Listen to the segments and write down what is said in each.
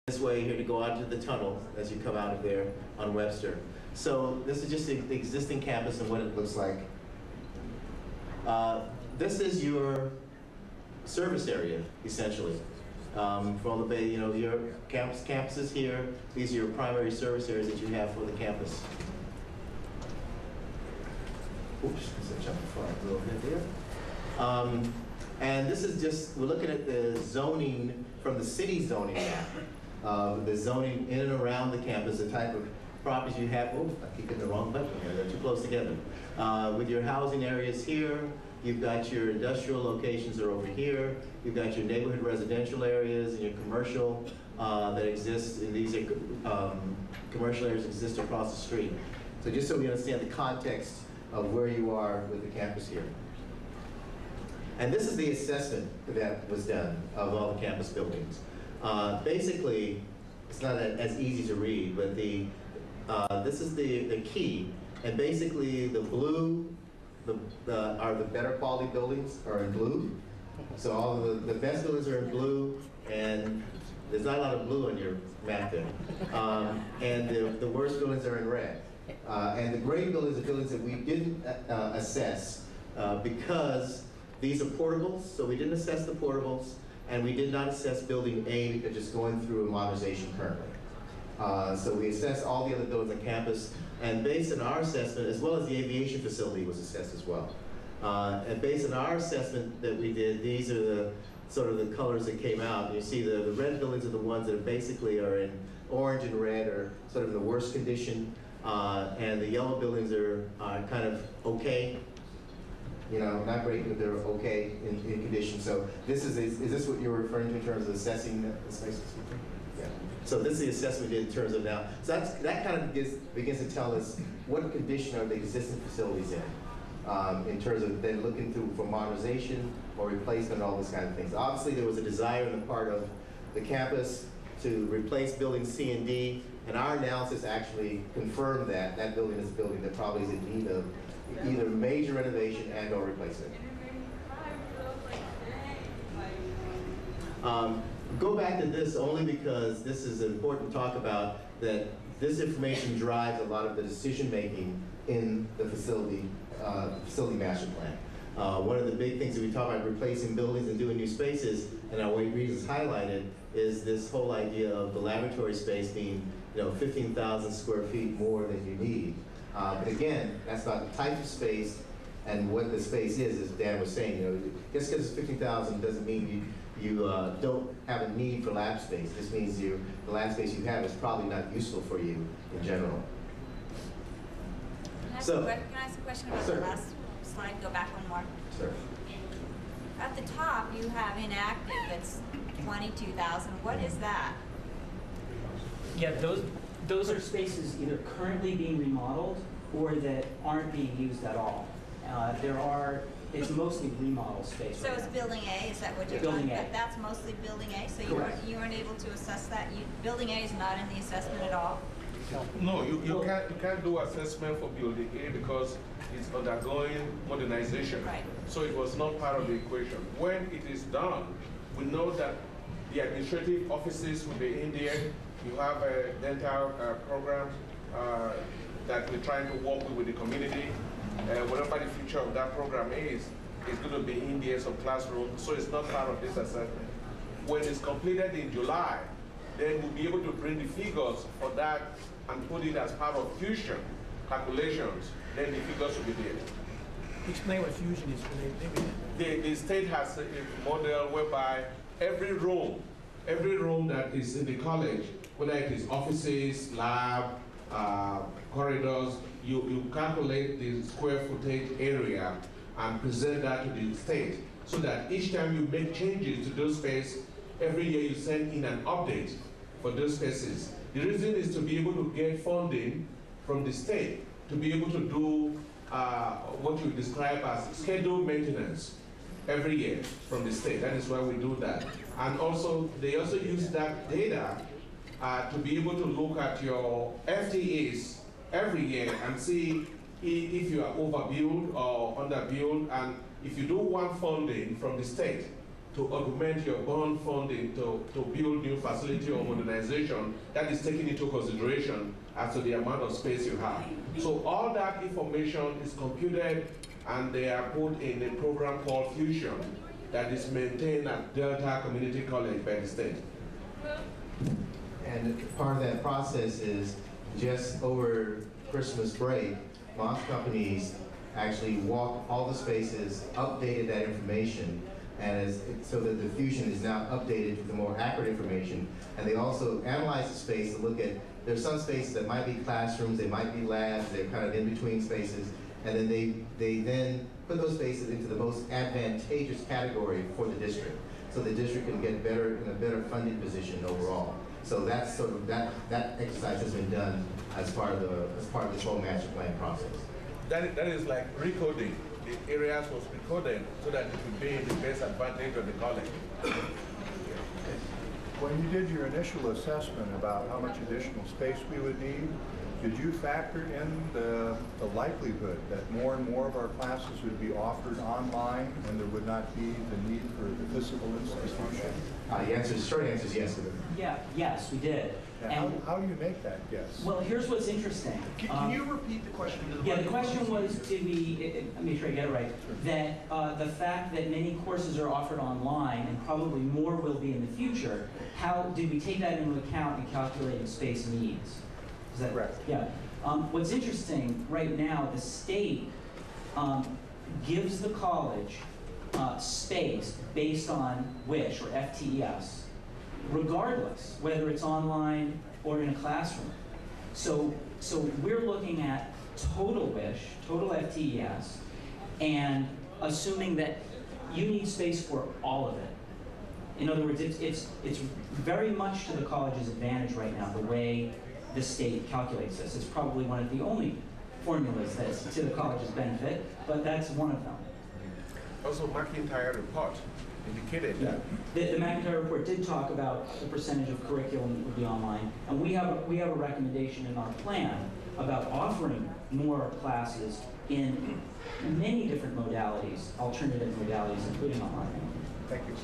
this way here to go out to the tunnel as you come out of there on Webster. So this is just the existing campus and what it looks like. This is your service area, essentially. For all the bay, you know, your campuses here, these are your primary service areas that you have for the campus. Oops, I jumped forward a little bit there. And this is just, we're looking at the zoning from the city zoning map. The zoning in and around the campus, the type of properties you have. Oh, I keep hitting the wrong button here, they're too close together. With your housing areas here, you've got your industrial locations are over here. You've got your neighborhood residential areas and your commercial that exist, and these are commercial areas exist across the street. So just so we understand the context of where you are with the campus here. And this is the assessment that was done of all the campus buildings. Basically, it's not as easy to read, but this is the key. And basically, the blue are the better quality buildings are in blue. So all of the best buildings are in blue, and there's not a lot of blue on your map there. And the worst buildings are in red. And the gray buildings are buildings that we didn't assess because these are portables, so we didn't assess the portables, and we did not assess building A because it's going through a modernization currently. So we assessed all the other buildings on campus, and based on our assessment, as well as the aviation facility was assessed as well. And based on our assessment that we did, these are the sort of the colors that came out. You see the red buildings are the ones that basically are in orange and red, or sort of in the worst condition, and the yellow buildings are kind of okay. You know, not great, but they're okay in condition. So this is this what you're referring to in terms of assessing the spaces? Yeah. So this is the assessment we did in terms of now. So that kind of begins to tell us what condition are the existing facilities in terms of then looking through for modernization or replacement, all those kind of things. Obviously, there was a desire on the part of the campus to replace buildings C and D, and our analysis actually confirmed that that building is a building that probably is in need of either major renovation and or replacement. Go back to this only because this is important to talk about, that this information drives a lot of the decision making in the facility master plan. One of the big things that we talk about replacing buildings and doing new spaces, and our reasons highlighted, is this whole idea of the laboratory space being 15,000 square feet more than you need. But again, that's not the type of space and what the space is, as Dan was saying. Just because it's 15,000 doesn't mean you don't have a need for lab space. This means the lab space you have is probably not useful for you in general. Can I ask a question about the last slide? Go back one more. Sure. At the top, you have inactive that's 22,000. What is that? Yeah, those are spaces either currently being remodeled or that aren't being used at all. It's mostly remodel space. So it's building A, is that what you're Building talking A. about? That's mostly building A, so you weren't able to assess that? Building A is not in the assessment at all? No, you can't do assessment for building A because it's undergoing modernization. Right. So it was not part of the equation. When it is done, we know that the administrative offices will be in there. You have a dental program that we're trying to work with the community. Whatever the future of that program is, it's going to be in there, some classrooms, so it's not part of this assessment. When it's completed in July, then we'll be able to bring the figures for that and put it as part of fusion calculations. Then the figures will be there. Explain what fusion is. The state has a model whereby every room that is in the college, whether it is offices, lab, corridors, you calculate the square footage area and present that to the state, so that each time you make changes to those spaces, every year you send in an update for those spaces. The reason is to be able to get funding from the state to be able to do what you describe as scheduled maintenance every year from the state. That is why we do that. And also, they also use that data to be able to look at your FTEs every year and see if you are overbilled or underbilled. And if you do want funding from the state to augment your bond funding to build new facility or modernization, that is taken into consideration as to the amount of space you have. So all that information is computed and they are put in a program called Fusion that is maintained at Delta Community College by the state. And part of that process is just over Christmas break, launch companies actually walked all the spaces, updated that information, and so that the Fusion is now updated with the more accurate information. And they also analyze the space to look at, there's some spaces that might be classrooms, they might be labs, they're kind of in between spaces, and then they then put those spaces into the most advantageous category for the district, so the district can get better in a better funding position overall. So that's sort of that exercise has been done as part of this whole master plan process. That is like recoding. The areas was recoded so that it would be in the best advantage of the college. When you did your initial assessment about how much additional space we would need, did you factor in the likelihood that more and more of our classes would be offered online and there would not be the need for the physical institution? Short answer is yes. Yeah, yes, we did. And how do you make that guess? Well, here's what's interesting. Can you repeat the question? Yeah, the question was, did we, let me make sure I get it right, that the fact that many courses are offered online and probably more will be in the future, how did we take that into account in calculating space needs? Is that correct? Yeah. What's interesting, right now, the state gives the college space based on WISH or FTES, regardless whether it's online or in a classroom. So we're looking at total WISH, total FTES, and assuming that you need space for all of it. In other words, it's very much to the college's advantage right now, the way the state calculates this. It's probably one of the only formulas that's to the college's benefit, but that's one of them. Also, McIntyre report indicated that. The McIntyre report did talk about the percentage of curriculum that would be online, and we have a recommendation in our plan about offering more classes in many different modalities, alternative modalities, including online. Thank you.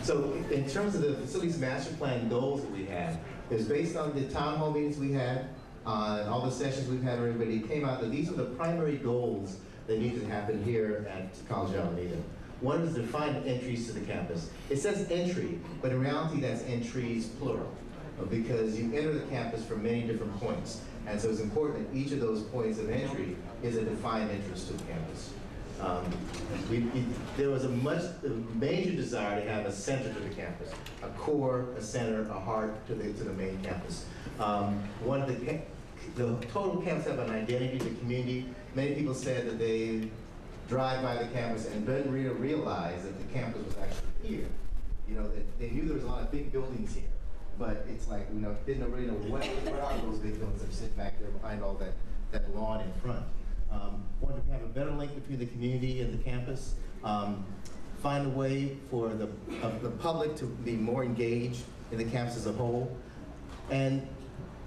So in terms of the facilities master plan goals that we had, is based on the town hall meetings we had, and all the sessions we've had, everybody came out that these are the primary goals that need to happen here at College of Alameda. One is to define entries to the campus. It says entry, but in reality that's entries plural, because you enter the campus from many different points. And so it's important that each of those points of entry is a defined entrance to the campus. There was a major desire to have a center to the campus, a core, a center, a heart to the main campus. The total campus have an identity to the community. Many people said that they drive by the campus and didn't really realize that the campus was actually here. You know, that they knew there was a lot of big buildings here, but it's like, you know, didn't really know where are those big buildings that sit back there behind all that lawn in front. Wanted to have a better link between the community and the campus. Find a way for the public to be more engaged in the campus as a whole. And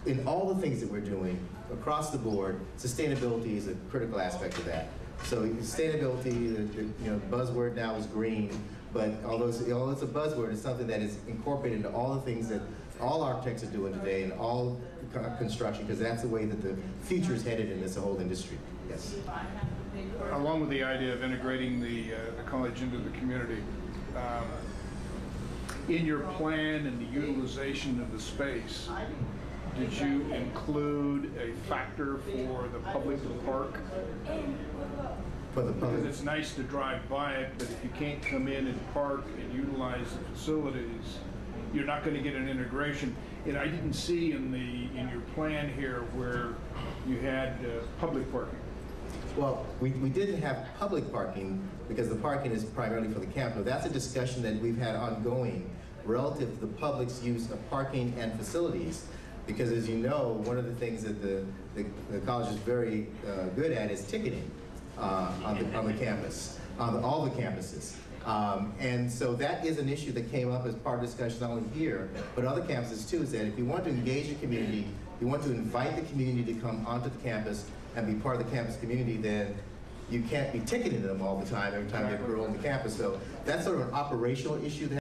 in all the things that we're doing across the board, sustainability is a critical aspect of that. So sustainability, the buzzword now is green, but although it's a buzzword, it's something that is incorporated into all the things that all architects are doing today and all construction, because that's the way that the future is headed in this whole industry. Yes. Along with the idea of integrating the college into the community, in your plan and the utilization of the space, did you include a factor for the public to park? For the public. Because it's nice to drive by it, but if you can't come in and park and utilize the facilities, you're not going to get an integration. And I didn't see in your plan here where you had public parking. Well, we didn't have public parking because the parking is primarily for the campus. That's a discussion that we've had ongoing relative to the public's use of parking and facilities. Because as you know, one of the things that the college is very good at is ticketing on the campus, on all the campuses. And so that is an issue that came up as part of discussions not only here, but other campuses too, is that if you want to engage the community, you want to invite the community to come onto the campus and be part of the campus community, then you can't be ticketing them all the time every time they roll on the campus. So that's sort of an operational issue that